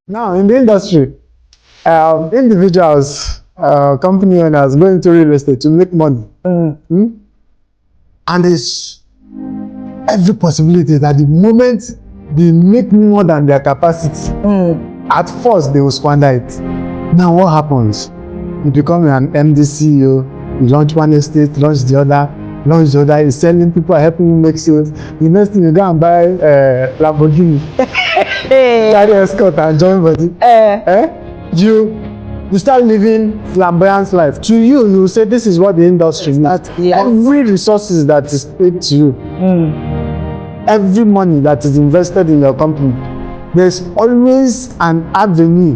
Now, in the industry, individuals, company owners go into real estate to make money. And there's every possibility that the moment they make more than their capacity, at first they will squander it. Now, what happens? You become an MD CEO, you launch one estate, launch the other, you're selling, people are helping you make sales. The next thing you go and buy Lamborghini, carry escort and join body. You start living flamboyant life. To you, you say this is what the industry needs. Every resources that is paid to you, every money that is invested in your company, there's always an avenue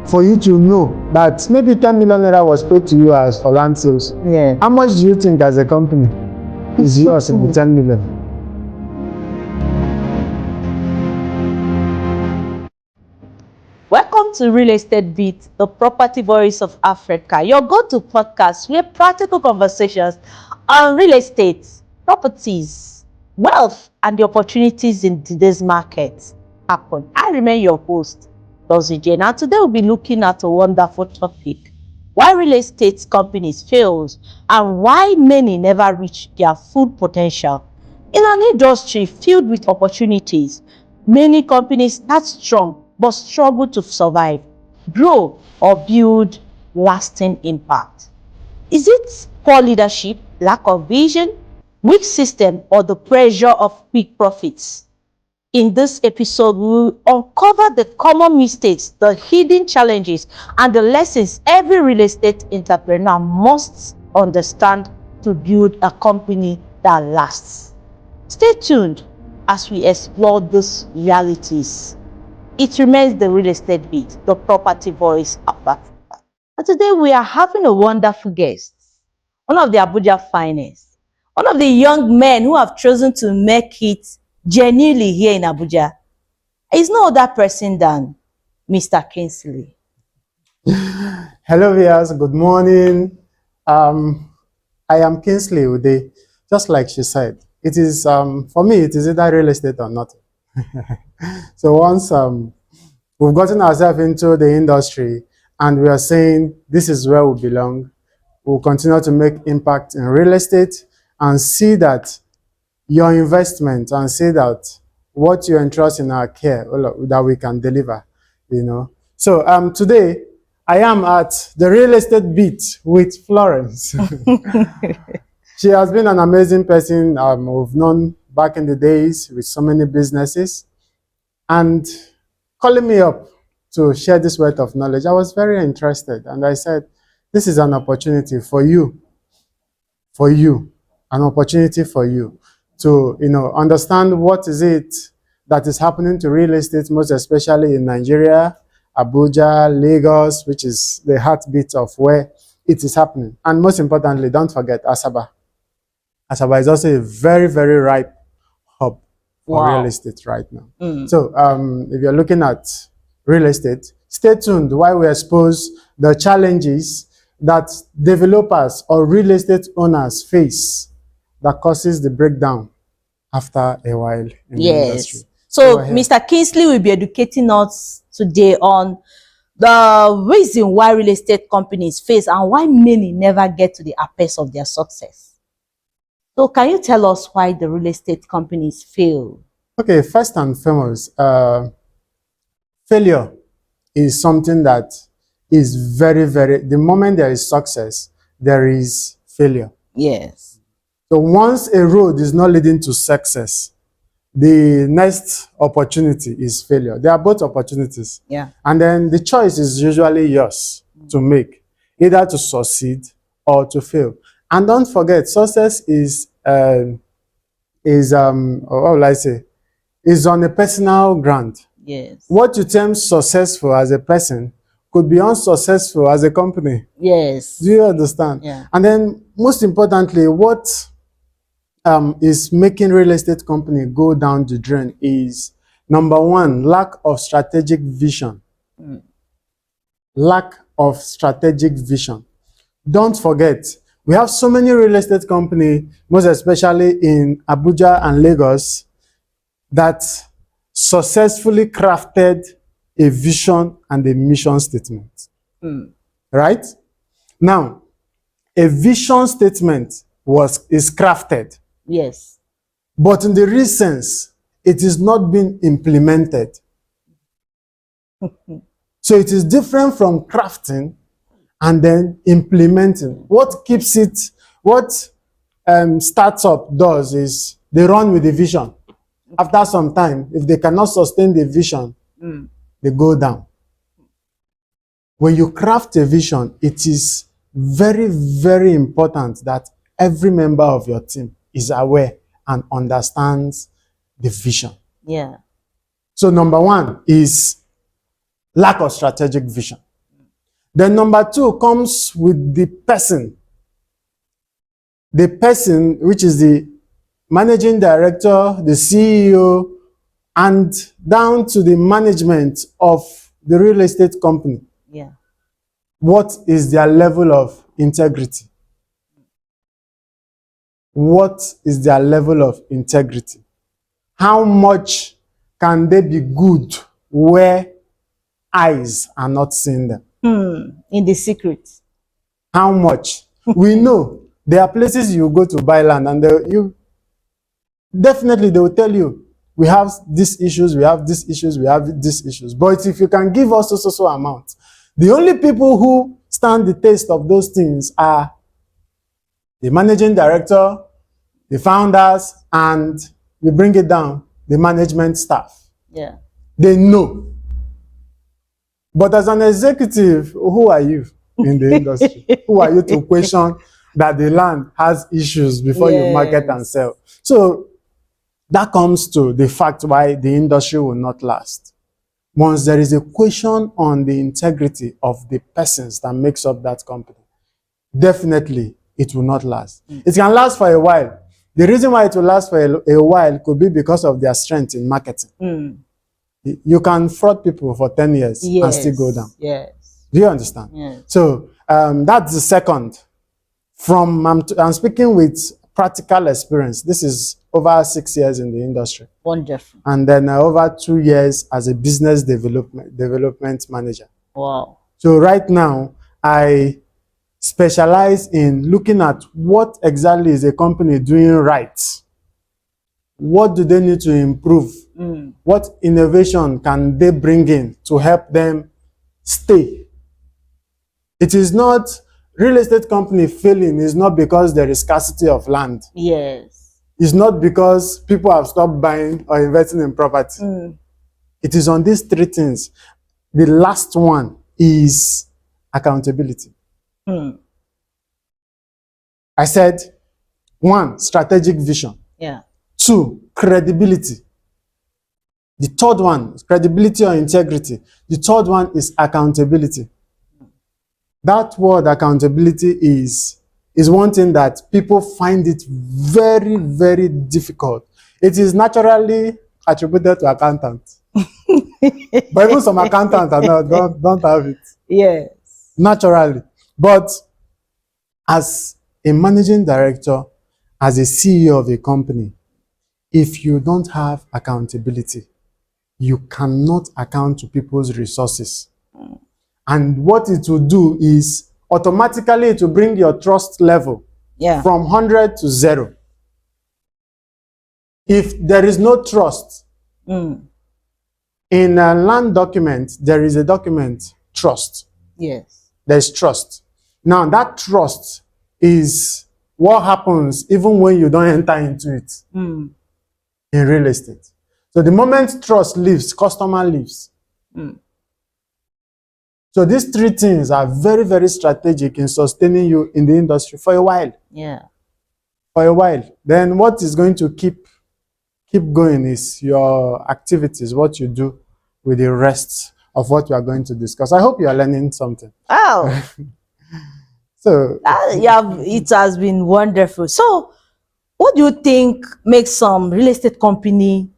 for you to know that maybe 10 million naira was paid to you as for land sales. Yeah. How much do you think as a company is yours in the 10 million? Welcome to Real Estate Beat, the property voice of Africa, your go-to podcast where practical conversations on real estate, properties, wealth, and the opportunities in today's market happen. I remain your host, Dozije. Now today we'll be looking at a wonderful topic: why real estate companies fail and why many never reach their full potential. In an industry filled with opportunities, many companies start strong but struggle to survive, grow, or build lasting impact. Is it poor leadership, lack of vision, weak system, or the pressure of quick profits? In this episode, we will uncover the common mistakes, the hidden challenges, and the lessons every real estate entrepreneur must understand to build a company that lasts. Stay tuned as we explore these realities. It remains the Real Estate Beat, the property voice of Africa. And today we are having a wonderful guest, one of the Abuja finest, one of the young men who have chosen to make it genuinely here in Abuja. Is no other person than Mr. Kingsley. Hello, viewers. Good morning. I am Kingsley Udeh. Just like she said, it is for me. It is either real estate or nothing. So once we've gotten ourselves into the industry and we are saying this is where we belong, we'll continue to make impact in real estate and see that your investment and see that what you entrust in our care that we can deliver, you know. So today I am at the Real Estate Beat with Florence. She has been an amazing person we've known back in the days with so many businesses, and calling me up to share this wealth of knowledge, I was very interested, and I said, this is an opportunity for you, an opportunity for you to, understand what is it that is happening to real estate, most especially in Nigeria, Abuja, Lagos, which is the heartbeat of where it is happening. And most importantly, don't forget Asaba. Asaba is also a very, very ripe hub for real estate right now. So if you're looking at real estate, stay tuned while we expose the challenges that developers or real estate owners face that causes the breakdown after a while in the industry. So Mr. Kingsley will be educating us today on the reason why real estate companies fail and why many never get to the apex of their success. So can you tell us why the real estate companies fail? Okay, first and foremost, failure is something that is very, the moment there is success, there is failure. Yes. So once a road is not leading to success, the next opportunity is failure. There are both opportunities. Yeah. And then the choice is usually yours to make, either to succeed or to fail. And don't forget, success is what will I say, is on a personal ground. Yes. What you term successful as a person could be unsuccessful as a company. Yes. Do you understand? Yeah. And then most importantly, what is making real estate company go down the drain is, number one, lack of strategic vision. Lack of strategic vision. Don't forget, we have so many real estate companies, most especially in Abuja and Lagos, that successfully crafted a vision and a mission statement. Right? Now, a vision statement is crafted. Yes. But in the real sense, it is not being implemented. So it is different from crafting and then implementing. What keeps it, what startup does is they run with the vision. After some time, if they cannot sustain the vision, they go down. When you craft a vision, it is very, very important that every member of your team is aware and understands the vision. Yeah. So number one is lack of strategic vision. Then number two comes with the person. The person, which is the managing director, the CEO, and down to the management of the real estate company. Yeah. What is their level of integrity? What is their level of integrity? How much can they be good where eyes are not seeing them? In the secret. How much? We know there are places you go to buy land and you definitely they will tell you, we have these issues, we have these issues, we have these issues. But if you can give us so amount, the only people who stand the test of those things are the managing director, the founders, and you bring it down, the management staff. Yeah. They know. But as an executive, who are you in the industry? Who are you to question that the land has issues before you market and sell? So that comes to the fact why the industry will not last. Once there is a question on the integrity of the persons that makes up that company, definitely it will not last. It can last for a while. The reason why it will last for a while could be because of their strength in marketing. You can fraud people for 10 years and still go down. Yes. Do you understand? Yes. So that's the second. I'm speaking with practical experience. This is over 6 years in the industry. Wonderful. And then over 2 years as a business development manager. Wow. So right now, I specialize in looking at what exactly is a company doing right. What do they need to improve? What innovation can they bring in to help them stay? It is not real estate company failing is not because there is scarcity of land. Yes. It's not because people have stopped buying or investing in property. It is on these three things. The last one is accountability. I said, 1, strategic vision. Yeah. 2, credibility. The third one is credibility or integrity. The third one is accountability. That word accountability is one thing that people find it very, very difficult. It is naturally attributed to accountants. But even some accountants don't have it. Yes. Naturally. But as a managing director, as a CEO of a company, if you don't have accountability, you cannot account to people's resources. And what it will do is automatically it will bring your trust level from 100 to 0. If there is no trust, in a land document, there is a document, trust. Yes. There's trust. Now, that trust is what happens even when you don't enter into it in real estate. So the moment trust leaves, customer leaves. So these three things are very, very strategic in sustaining you in the industry for a while. Yeah. For a while. Then what is going to keep going is your activities, what you do with the rest of what we are going to discuss. I hope you are learning something. Oh. So it has been wonderful. So what do you think makes some real estate company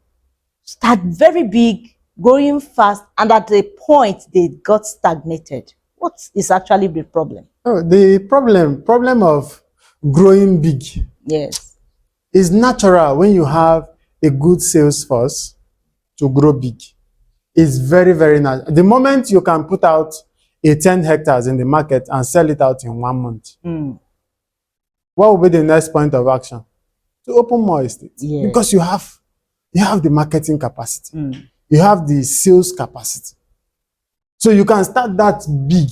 start very big, growing fast, and at a point they got stagnated? What is actually the problem? Oh, the problem of growing big, yes, is natural when you have a good sales force to grow big. is very, very nice. The moment you can put out a 10 hectares in the market and sell it out in 1 month, what will be the next point of action? To open more estates. Yes. Because you have the marketing capacity. You have the sales capacity. So you can start that big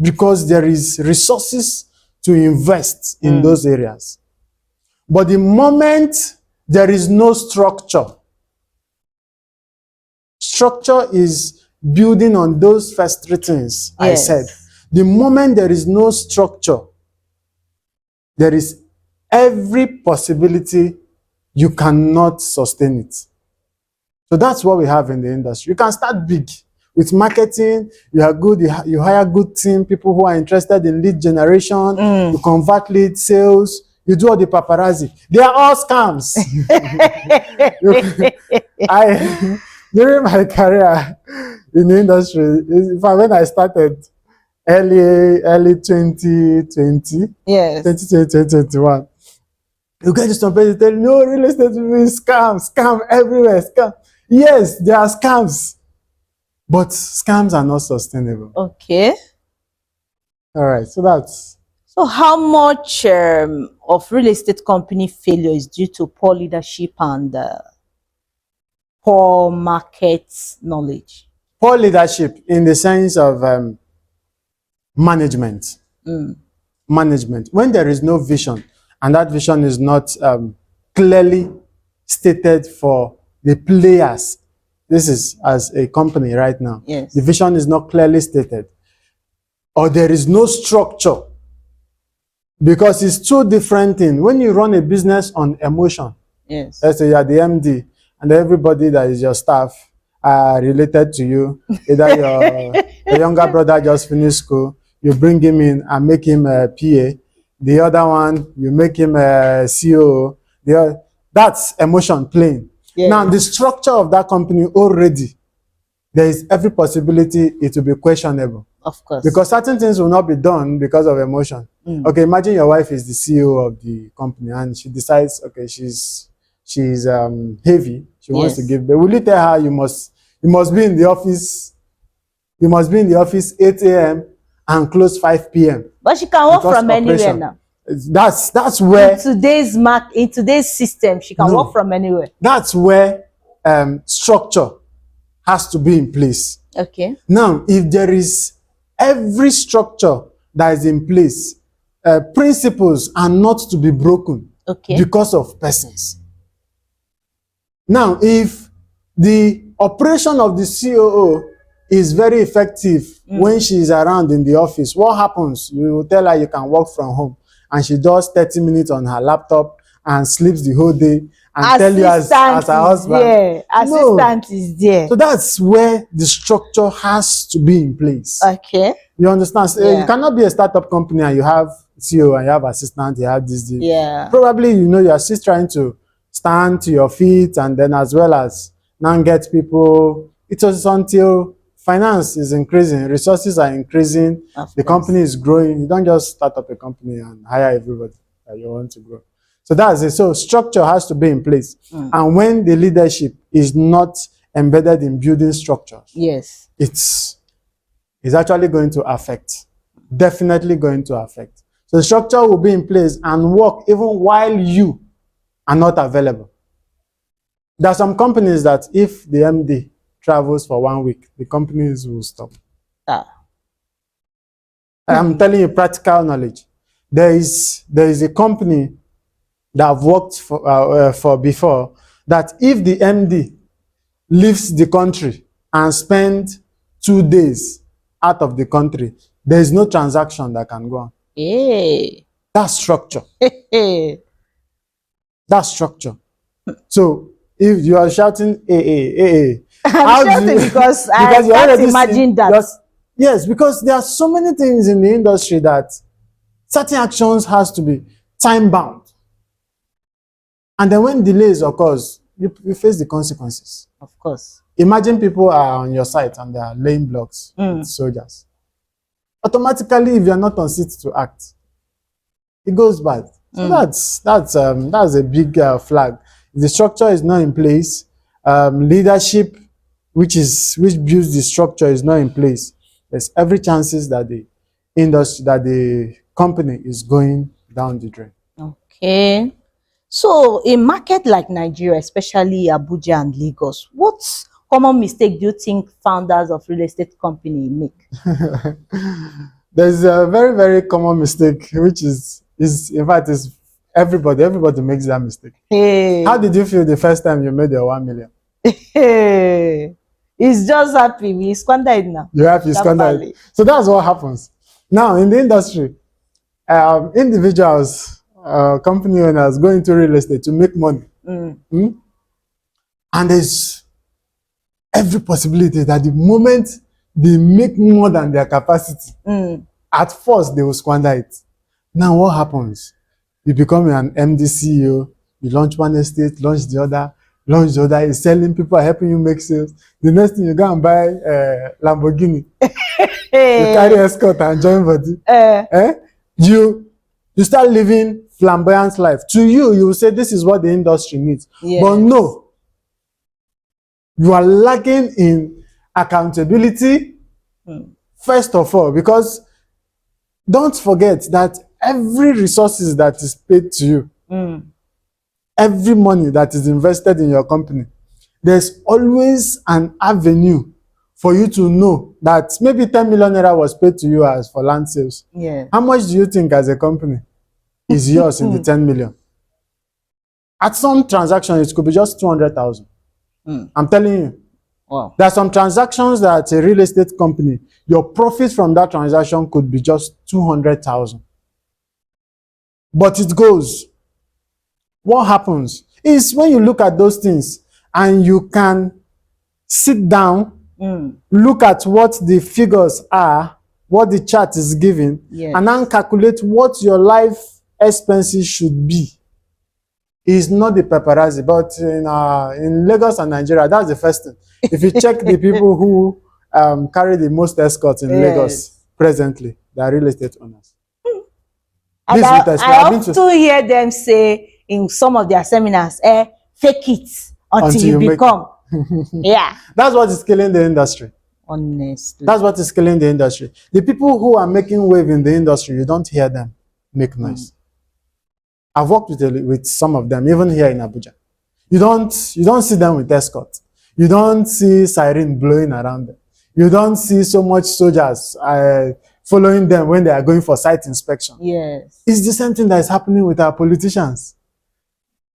because there is resources to invest in those areas. But the moment there is no structure is building on those first 3 things I said. The moment there is no structure, there is every possibility you cannot sustain it. So that's what we have in the industry. You can start big with marketing. You are good. You hire good team, people who are interested in lead generation. You convert lead sales. You do all the paparazzi. They are all scams. During my career in the industry, when I started early 2020, 2021, you get to somebody tell you, no, real estate is scam everywhere, scam. Yes, there are scams, but scams are not sustainable. Okay. All right, so that's. So how much of real estate company failure is due to poor leadership and poor market knowledge? Poor leadership in the sense of management. Management. When there is no vision, and that vision is not clearly stated for the players. This is as a company right now. Yes. The vision is not clearly stated. Or there is no structure. Because it's two different things. When you run a business on emotion, yes, let's say you are the MD, and everybody that is your staff are related to you. Either your younger brother just finished school, you bring him in and make him a PA. The other one, you make him a COO. That's emotion playing. Yes. Now, the structure of that company already, there is every possibility it will be questionable. Of course. Because certain things will not be done because of emotion. Okay, imagine your wife is the CEO of the company and she decides, okay, she's heavy. She wants to give birth. Will you tell her you must be in the office? You must be in the office 8 a.m. and close 5 p.m. But she can work from anywhere now. That's where in today's system, she can work from anywhere. That's where structure has to be in place. Okay. Now, if there is every structure that is in place, principles are not to be broken because of persons. Now, if the operation of the COO is very effective when she is around in the office, what happens? You will tell her you can work from home, and she does 30 minutes on her laptop and sleeps the whole day and tell you as her husband. Assistant is there. So that's where the structure has to be in place. Okay. You understand? So you cannot be a startup company and you have CEO and you have assistant, you have this. Yeah. Probably, you are still trying to stand to your feet and then as well as now get people. It was until finance is increasing, resources are increasing, the company is growing. You don't just start up a company and hire everybody that you want to grow. So that's it. So structure has to be in place. And when the leadership is not embedded in building structures, yes, it's actually going to affect. Definitely going to affect. So the structure will be in place and work even while you are not available. There are some companies that if the MD travels for 1 week, the companies will stop. I'm telling you practical knowledge. There is a company that I've worked for before, that if the MD leaves the country and spends 2 days out of the country, there is no transaction that can go on. Hey. That's structure. That's structure. So if you are shouting I'm shouting because I can't imagine that. Yes, because there are so many things in the industry that certain actions has to be time bound. And then when delays occurs, you face the consequences. Of course. Imagine people are on your site and they are laying blocks with soldiers. Automatically, if you are not on seat to act, it goes bad. So that's a big flag. If the structure is not in place, leadership which builds the structure, is not in place, there's every chances that the industry, that the company is going down the drain. Okay. So a market like Nigeria, especially Abuja and Lagos, what common mistake do you think founders of real estate company make? There's a very, very common mistake, which is in fact is everybody makes that mistake. Hey. How did you feel the first time you made your 1 million? Hey. He's just happy. We squandered it now. You squandered it. So that's what happens. Now in the industry, individuals, company owners go into real estate to make money. And there's every possibility that the moment they make more than their capacity, at first they will squander it. Now what happens? You become an MD CEO, you launch one estate, launch the other, you're selling, people are helping you make sales. The next thing, you go and buy Lamborghini. You carry escort and join body. You start living flamboyant life. To you, you will say this is what the industry needs. Yes. But no, you are lacking in accountability, first of all, because don't forget that every resources that is paid to you, every money that is invested in your company, there's always an avenue for you to know that maybe 10 million naira was paid to you as for land sales. Yeah. How much do you think as a company is yours in the 10 million? At some transaction, it could be just 200,000. I'm telling you. Wow. There are some transactions that a real estate company, your profit from that transaction could be just 200,000. But it goes. What happens is when you look at those things and you can sit down, look at what the figures are, what the chart is giving, and then calculate what your life expenses should be. It's not the paparazzi, but in Lagos and Nigeria, that's the first thing. If you check the people who carry the most escorts in Lagos presently, they are real estate owners. And I often hear them say in some of their seminars, fake it until you become. Yeah. That's what is killing the industry. Honestly. That's what is killing the industry. The people who are making wave in the industry, you don't hear them make noise. I've worked with some of them, even here in Abuja. You don't see them with escorts. You don't see siren blowing around them. You don't see so much soldiers following them when they are going for site inspection. Yes. It's the same thing that is happening with our politicians.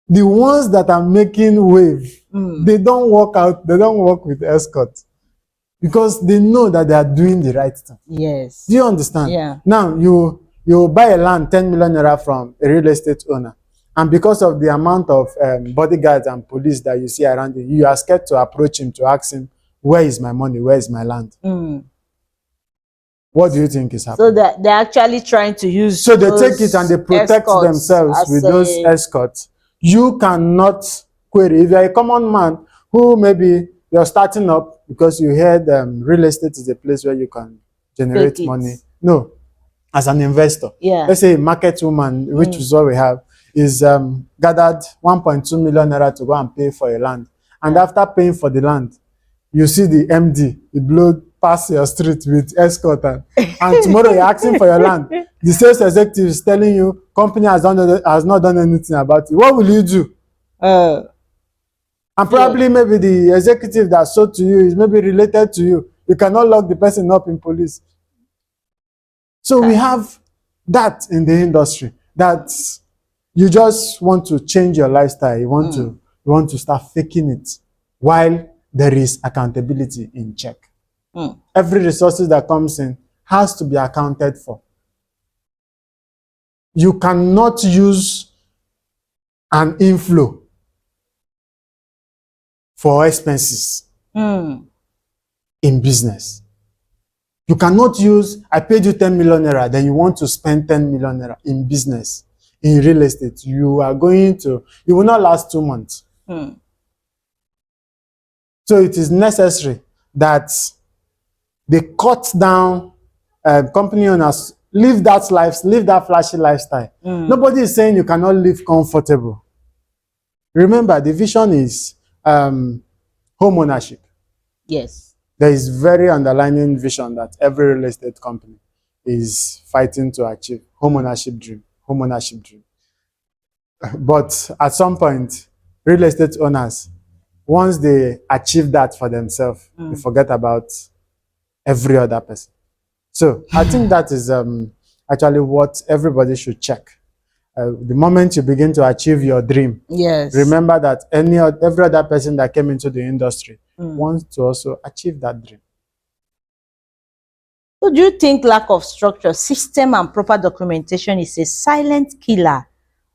The ones that are making wave, they don't work with escorts because they know that they are doing the right thing. Yes. Do you understand? Yeah. Now, you buy a land 10 million naira from a real estate owner, and because of the amount of bodyguards and police that you see around you, you are scared to approach him to ask him, where is my money? Where is my land? What do you think is happening? So they're actually trying to use. So they take it and they protect themselves with those escorts. You cannot query. If you're a common man who maybe you're starting up because you heard real estate is a place where you can generate money. No, as an investor. Yeah. Let's say a market woman, which is what we have, is gathered 1.2 million naira to go and pay for a land. And after paying for the land, you see the MD, the blow past your street with escort, and tomorrow you're asking for your land. The sales executive is telling you company has not done anything about it. What will you do? And probably maybe the executive that sold to you is maybe related to you. You cannot lock the person up in police. So we have that in the industry, that you just want to change your lifestyle. You want to start faking it while there is accountability in check. Every resources that comes in has to be accounted for. You cannot use an inflow for expenses in business. You cannot use, I paid you 10 million naira, then you want to spend 10 million naira in business, in real estate. You will not last 2 months. So it is necessary that they cut down, company owners, live that flashy lifestyle. Nobody is saying you cannot live comfortable. Remember, the vision is home ownership. Yes. There is very underlying vision that every real estate company is fighting to achieve. Home ownership dream, home ownership dream. But at some point, real estate owners, once they achieve that for themselves, they forget about every other person. So I think that is actually what everybody should check. The moment you begin to achieve your dream, Yes. remember that every other person that came into the industry wants to also achieve that dream. So do you think lack of structure, system, and proper documentation is a silent killer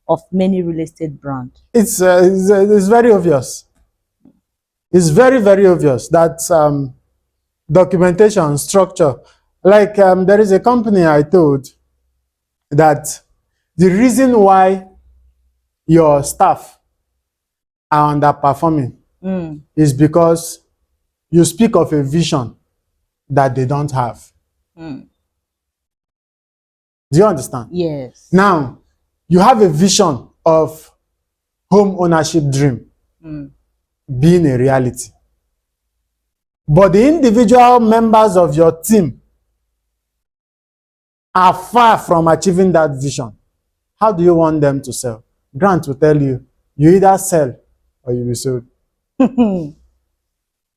of many real estate brands? It's very obvious. It's very, very obvious that documentation, structure, like there is a company I told that the reason why your staff are underperforming is because you speak of a vision that they don't have. Do you understand? Yes. Now, you have a vision of home ownership dream being a reality. But the individual members of your team are far from achieving that vision. How do you want them to sell? Grant will tell you, you either sell or you will be sold.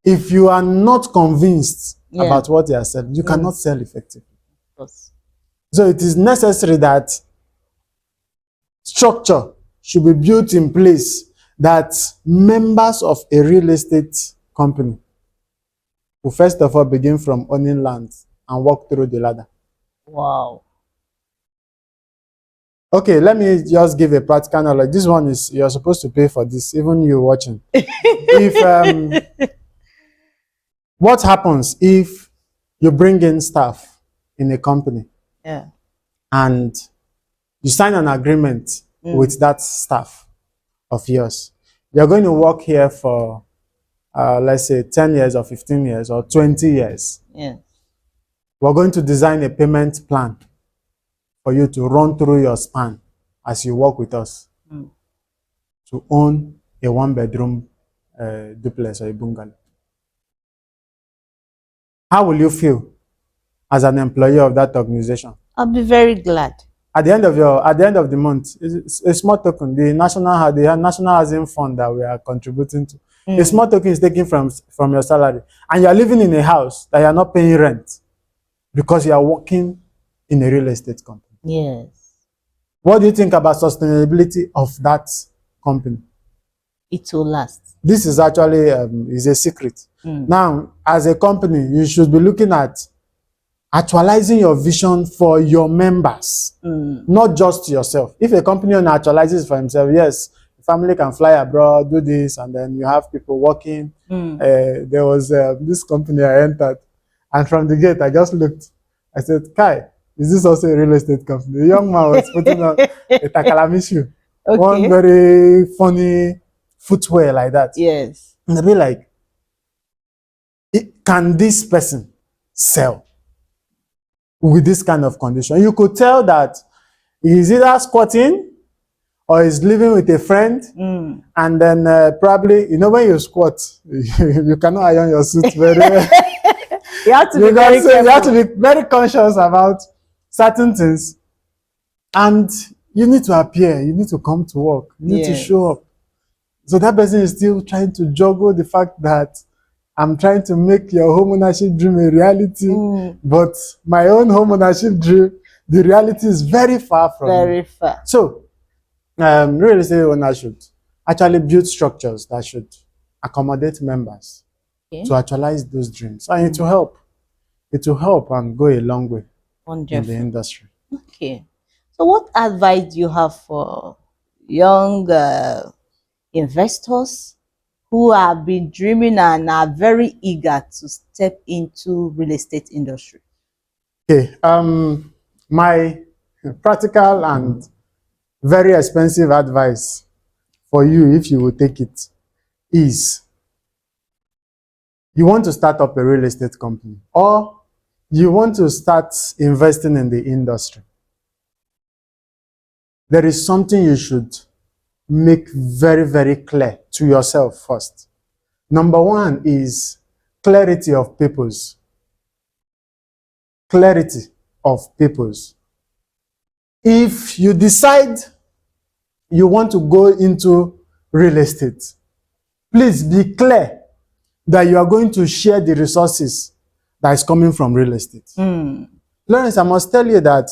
If you are not convinced about what you are selling, you cannot sell effectively. Yes. So it is necessary that structure should be built in place that members of a real estate company will first of all begin from owning land and walk through the ladder. Wow. Okay, let me just give a practical knowledge. This one is, you're supposed to pay for this, even you watching. If what happens if you bring in staff in a company and you sign an agreement with that staff of yours? You're going to work here for, let's say, 10 years or 15 years or 20 years. We're going to design a payment plan for you to run through your span as you work with us to own a one-bedroom duplex or a bungalow. How will you feel as an employee of that organization? I'll be very glad. At the end of the month, it's a small token. The national housing fund that we are contributing to, a small token is taken from your salary, and you are living in a house that you are not paying rent because you are working in a real estate company. Yes. What do you think about sustainability of that company? It will last. This is actually is a secret. Now, as a company, you should be looking at actualizing your vision for your members, not just yourself. If a company owner actualizes for himself, yes, the family can fly abroad, do this, and then you have people working. There was this company I entered, and from the gate, I just looked. I said, Kai, is this also a real estate company? The young man was putting on a takalamishu, one very funny footwear like that. Yes. And they'll be like, can this person sell with this kind of condition? You could tell that he's either squatting or he's living with a friend, and then probably, you know, when you squat, you cannot iron your suit very well. You have to be very careful. You have to be very conscious about certain things, and you need to appear, you need to come to work, you need to show up. So that person is still trying to juggle the fact that I'm trying to make your home ownership dream a reality, but my own home ownership dream, the reality is very far from Very far. So, real estate owners should actually build structures that should accommodate members to actualize those dreams, and it will help. It will help and go a long way in the industry. Okay. So, what advice do you have for young investors who have been dreaming and are very eager to step into real estate industry? Okay, my practical and very expensive advice for you, if you will take it, is you want to start up a real estate company or you want to start investing in the industry. There is something you should make very, very clear to yourself first. Number one is clarity of purpose. Clarity of purpose. If you decide you want to go into real estate, please be clear that you are going to share the resources that is coming from real estate. Lawrence, I must tell you that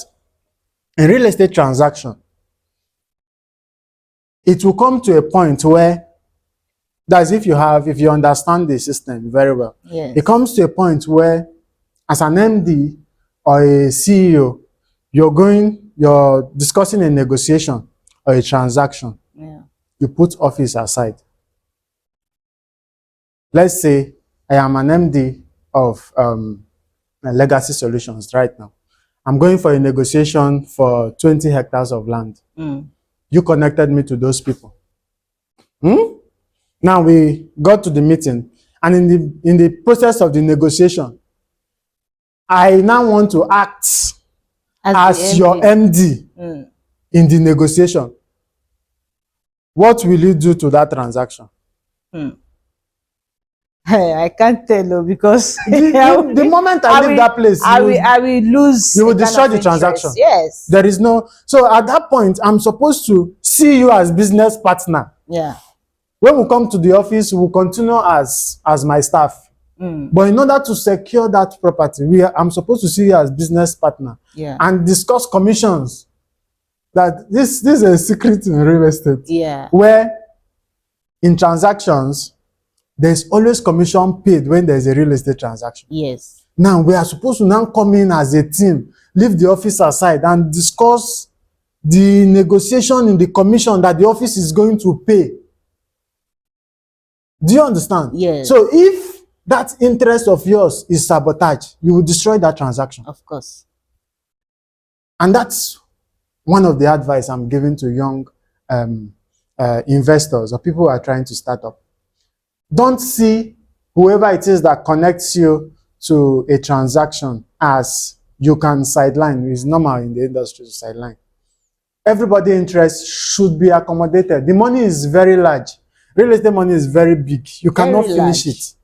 in real estate transaction, it will come to a point where that's if you understand the system very well. Yes. It comes to a point where as an MD or a CEO, you're discussing a negotiation or a transaction. Yeah. You put office aside. Let's say I am an MD of Legacy Solutions right now. I'm going for a negotiation for 20 hectares of land. You connected me to those people. Now we got to the meeting, and in the process of the negotiation, I now want to act as your MD in the negotiation. What will you do to that transaction? I can't tell you because the moment I leave that place, I will lose. You will destroy the transaction. Yes. There is no. So at that point, I'm supposed to see you as business partner. Yeah. When we come to the office, we will continue as my staff. But in order to secure that property, I'm supposed to see you as business partner. Yeah. And discuss commissions. That this is a secret in real estate. Yeah. Where in transactions, there's always commission paid when there's a real estate transaction. Yes. Now we are supposed to now come in as a team, leave the office aside, and discuss the negotiation in the commission that the office is going to pay. Do you understand? Yes. So if that interest of yours is sabotage, you will destroy that transaction. Of course. And that's one of the advice I'm giving to young investors or people who are trying to start up. Don't see whoever it is that connects you to a transaction as you can sideline. It's normal in the industry to sideline. Everybody's interest should be accommodated. The money is very large. Real estate money is very big. You cannot finish it.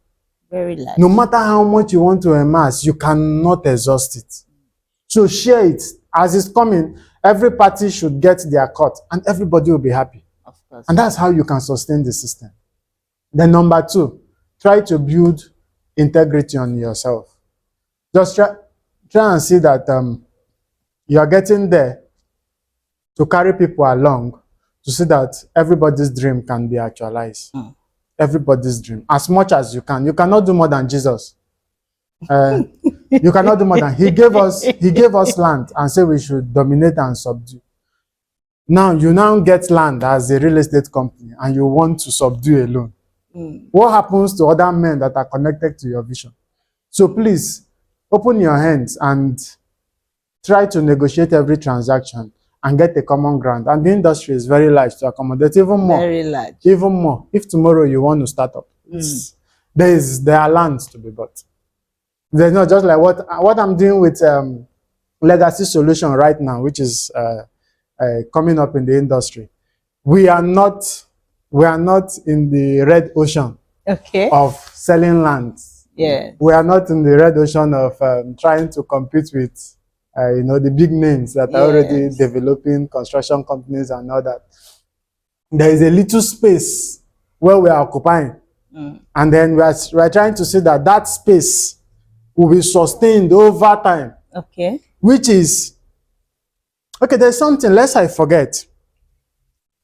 Very large. No matter how much you want to amass, you cannot exhaust it. So share it. As it's coming, every party should get their cut and everybody will be happy. Of course. And that's how you can sustain the system. Then number 2, try to build integrity on yourself. Just try and see that you are getting there to carry people along to see that everybody's dream can be actualized. Everybody's dream. As much as you can. You cannot do more than Jesus. You cannot do more than he gave us land and said we should dominate and subdue. Now you now get land as a real estate company and you want to subdue alone. What happens to other men that are connected to your vision? So please open your hands and try to negotiate every transaction and get a common ground. And the industry is very large to accommodate even more. Very large. Even more. If tomorrow you want to start up, there are lands to be bought. There's not just like what I'm doing with Legacy Solution right now, which is coming up in the industry. We are not in the red ocean of selling land. Yeah. We are not in the red ocean of trying to compete with the big names that are already developing construction companies and all that. There is a little space where we are occupying. And then we are trying to see that space will be sustained over time. Okay. Which is, there's something, lest I forget.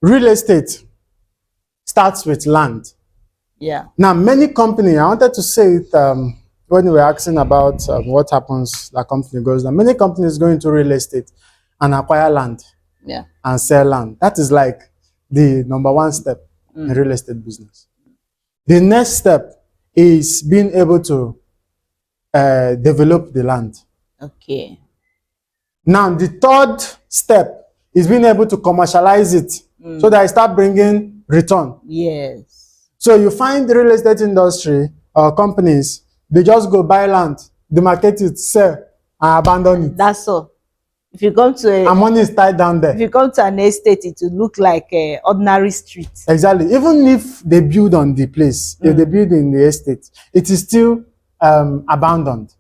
Real estate starts with land. Yeah. Now, many companies, I wanted to say it when we were asking about what happens, the company goes down. Many companies go into real estate and acquire land and sell land. That is like the number 1 step in real estate business. The next step is being able to develop the land. Okay. Now, the 3rd step is being able to commercialize it so that I start bringing return. Yes. So you find the real estate industry or companies, they just go buy land, they market it, sell, and abandon it. That's all. If you come to and money is tied down there. If you come to an estate, it will look like an ordinary street. Exactly. Even if they build on the place, if they build in the estate, it is still abandoned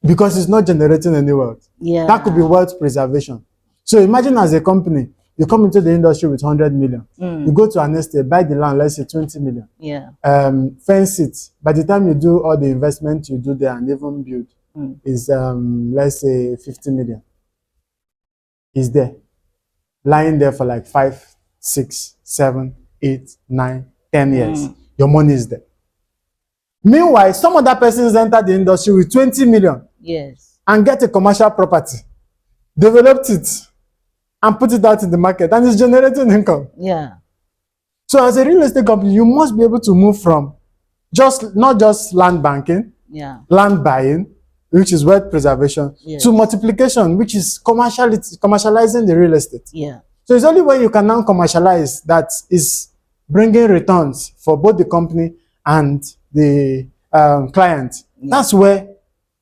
because it's not generating any wealth. Yeah. That could be wealth preservation. So imagine as a company, you come into the industry with 100 million. You go to an estate, buy the land, let's say 20 million. Yeah. Fence it. By the time you do all the investment you do there and even build, is let's say 50 million. Is there, lying there for like 5, 6, 7, 8, 9, 10 years. Your money is there. Meanwhile, some other persons enter the industry with 20 million. Yes. And get a commercial property, developed it, and put it out in the market, and it's generating income. Yeah. So as a real estate company, you must be able to move from not just land banking, land buying, which is wealth preservation, to multiplication, which is commercializing the real estate. Yeah. So it's only when you can now commercialize that is bringing returns for both the company and the client. That's where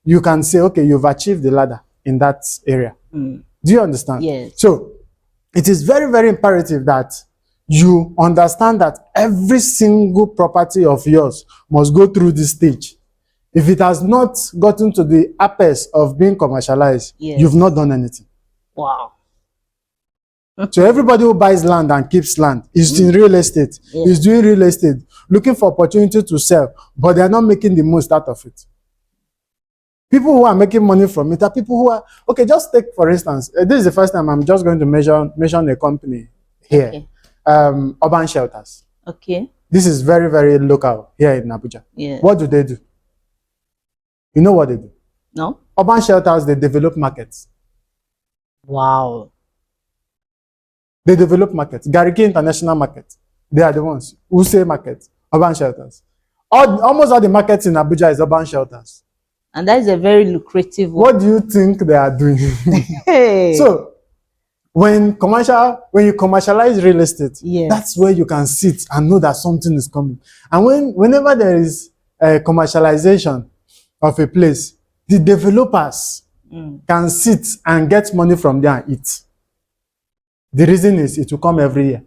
you can say, okay, you've achieved the ladder in that area. Do you understand? Yes. So it is very, very imperative that you understand that every single property of yours must go through this stage. If it has not gotten to the apex of being commercialized, you've not done anything. Wow. So everybody who buys land and keeps land is in real estate, is doing real estate, looking for opportunity to sell, but they are not making the most out of it. People who are making money from it are people who are, okay, just take for instance, this is the first time I'm just going to mention a company here, Urban Shelters. Okay. This is very, very local here in Abuja. Yeah. What do they do? You know what they do? No. Urban Shelters, they develop markets. Wow. They develop markets. Gariki International Market. They are the ones. Use Market. Urban Shelters. Almost all the markets in Abuja is Urban Shelters. And that is a very lucrative one. What do you think they are doing? Hey. So, when you commercialize real estate, that's where you can sit and know that something is coming. And whenever there is a commercialization of a place, the developers can sit and get money from there and eat. The reason is it will come every year.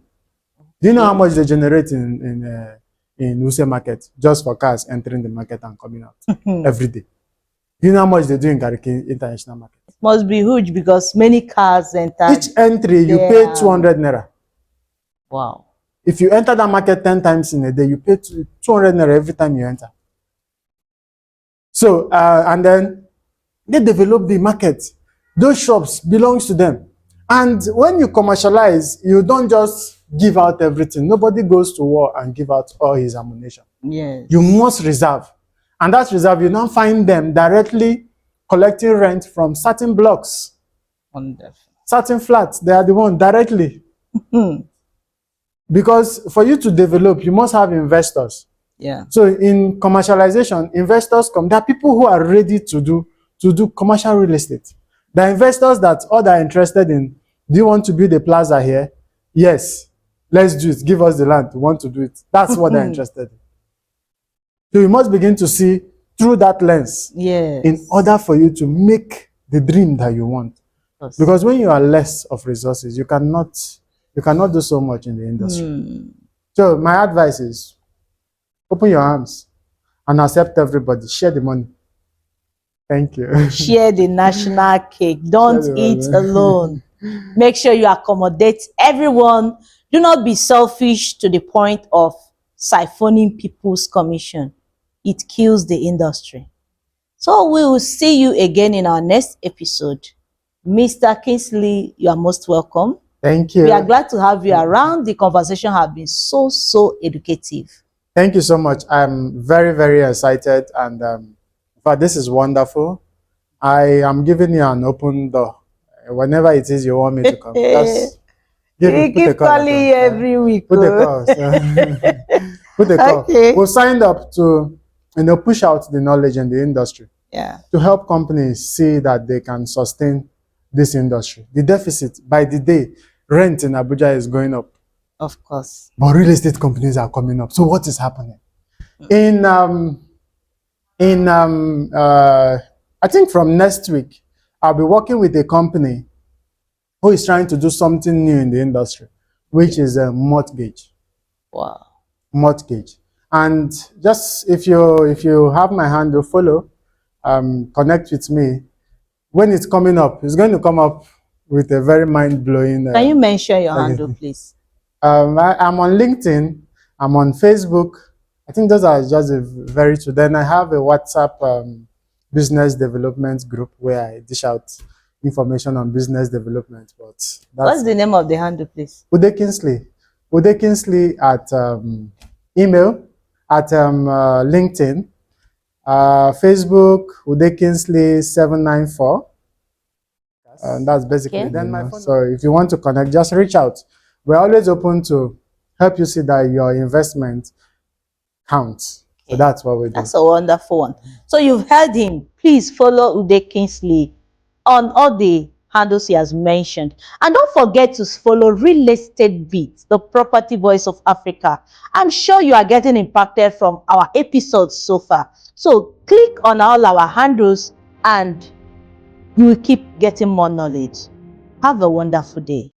Do you know how much they generate in Use Market just for cars entering the market and coming out every day? Do you know how much they do in Gariki International Market? It must be huge because many cars enter. Each entry, you pay 200 naira. Wow. If you enter that market 10 times in a day, you pay 200 naira every time you enter. So, and then they develop the market. Those shops belongs to them. And when you commercialize, you don't just give out everything. Nobody goes to war and give out all his ammunition. Yes. You must reserve. And that reserve, you now find them directly collecting rent from certain blocks. Wonderful. Certain flats, they are the one directly. Because for you to develop, you must have investors. Yeah. So in commercialization, investors come. There are people who are ready to do commercial real estate. The investors that all they are interested in, do you want to build a plaza here? Yes. Let's do it. Give us the land. We want to do it. That's what they're interested in. So you must begin to see through that lens in order for you to make the dream that you want. Yes. Because when you are less of resources, you cannot do so much in the industry. So my advice is open your arms and accept everybody. Share the money. Thank you. Share the national cake. Don't eat alone. Make sure you accommodate everyone. Do not be selfish to the point of siphoning people's commission. It kills the industry. So we will see you again in our next episode. Mr. Kingsley, you are most welcome. Thank you. We are glad to have you around. The conversation has been so educative. Thank you so much. I'm very, very excited, and but this is wonderful. I am giving you an open door. Whenever it is you want me to come, just keep calling you every week. Put the call. Put the call. Okay. We've signed up to push out the knowledge in the industry. Yeah. To help companies see that they can sustain this industry. The deficit by the day, rent in Abuja is going up. Of course. But real estate companies are coming up. So what is happening? I think from next week, I'll be working with a company who is trying to do something new in the industry, which is a mortgage. Wow. Mortgage. And just if you have my handle, follow, connect with me. When it's coming up, it's going to come up with a very mind-blowing. Can you mention your handle, please? I'm on LinkedIn. I'm on Facebook. I think those are just a very true. Then I have a WhatsApp business development group where I dish out information on business development. But What's the name of the handle, please? Udeh Kingsley. Udeh Kingsley at email, at LinkedIn, Facebook, Udeh Kingsley 794. And that's basically Okay. then my phone. So if you want to connect, just reach out. We're always open to help you see that your investment counts. So that's what we do. That's a wonderful one. So you've heard him. Please follow Udeh Kingsley on all the handles he has mentioned. And don't forget to follow Real Estate Beat, the property voice of Africa. I'm sure you are getting impacted from our episodes so far. So click on all our handles and you will keep getting more knowledge. Have a wonderful day.